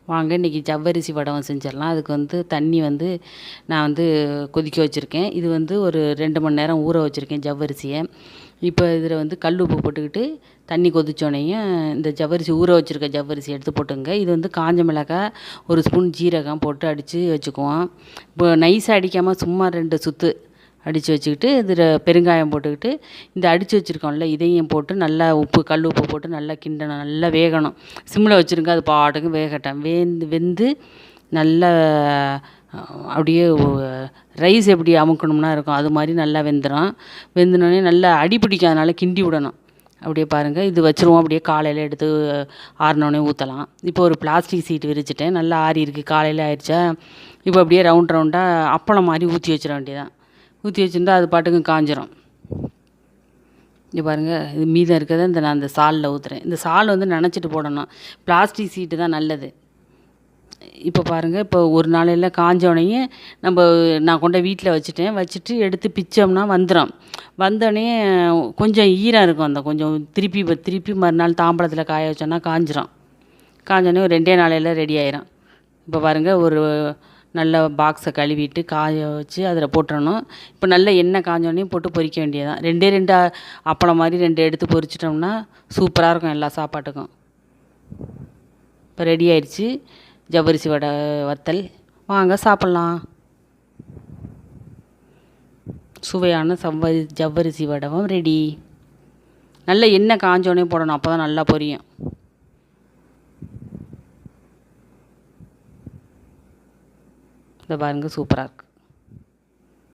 வாங்க இன்றைக்கி ஜவ்வரிசி வடகம் செஞ்சிடலாம். அதுக்கு வந்து தண்ணி வந்து நான் வந்து கொதிக்க வச்சுருக்கேன். இது வந்து ஒரு 2 மணி நேரம் ஊற வச்சுருக்கேன் ஜவ்வரிசியை. இப்போ இதில் வந்து கல் உப்பு போட்டுக்கிட்டு தண்ணி கொதிச்சோடனையும் இந்த ஜவ்வரிசி ஊற வச்சுருக்க ஜவ்வரிசி எடுத்து போட்டுங்க. இது வந்து காஞ்ச மிளகாய், ஒரு ஸ்பூன் ஜீரகம் போட்டு அடித்து வச்சுக்குவோம். இப்போ நைஸாக அடிக்காமல் சும்மா 2 சுற்று அடித்து வச்சுக்கிட்டு இதில் பெருங்காயம் போட்டுக்கிட்டு இந்த அடித்து வச்சுருக்கோம்ல இதையும் போட்டு நல்லா உப்பு கல் உப்பு போட்டு நல்லா கிண்டணும். நல்லா வேகணும். சிம்மில் வச்சுருங்க. அது பாட்டுக்கு வேகட்டும். வெந்து நல்லா அப்படியே ரைஸ் எப்படி அமுக்கணும்னா இருக்கும் அது மாதிரி நல்லா வெந்துடும். வெந்துனோடனே நல்லா அடி பிடிக்காதனால கிண்டி விடணும். அப்படியே பாருங்கள். இது வச்சுருவோம். அப்படியே காலையில் எடுத்து ஆறினோடனே ஊற்றலாம். இப்போ ஒரு பிளாஸ்டிக் சீட்டு விரிச்சிட்டேன். நல்லா ஆறி இருக்குது. காலையில் ஆயிடுச்சா. இப்போ அப்படியே ரவுண்டாக அப்பளம் மாதிரி ஊற்றி வச்சிட வேண்டியதான். ஊற்றி வச்சுருந்தா அது பாட்டுக்கு காஞ்சிரும். இங்கே பாருங்கள். இது மீதம் இருக்கிறத நான் அந்த சாலில் ஊற்றுறேன். இந்த சால் வந்து நனைச்சிட்டு போடணும். பிளாஸ்டிக் சீட்டு தான் நல்லது. இப்போ பாருங்கள். இப்போ ஒரு நாளையில் காஞ்சோடனே நான் கொண்டு வீட்டில் வச்சுட்டு எடுத்து பிச்சோம்னா வந்துடும். வந்தோடனே கொஞ்சம் ஈரம் இருக்கும். அந்த கொஞ்சம் திருப்பி மறுநாள் தாம்பளத்தில் காய வச்சோன்னா காஞ்சிரும். காஞ்சோடனே ஒரு 2 நாளையில் ரெடி ஆயிரும். இப்போ பாருங்கள். ஒரு நல்ல பாக்ஸை கழுவிட்டு காய வச்சு அதில் போட்டுறணும். இப்போ நல்ல எண்ணெய் காஞ்சோடனே போட்டு பொரிக்க வேண்டியதான். 2 அப்பளம் மாதிரி 2 எடுத்து பொரிச்சிட்டோம்னா சூப்பராக இருக்கும் எல்லா சாப்பாட்டுக்கும். இப்போ ரெடி ஆயிடுச்சு ஜவ்வரிசி வடை வத்தல். வாங்க சாப்பிட்லாம். சுவையான ஜவ்வரிசி வடகம் ரெடி. நல்ல எண்ணெய் காஞ்சோடனே போடணும். அப்போ தான் நல்லா பொரியும். இதை பாருங்கள். சூப்பராக இருக்குது.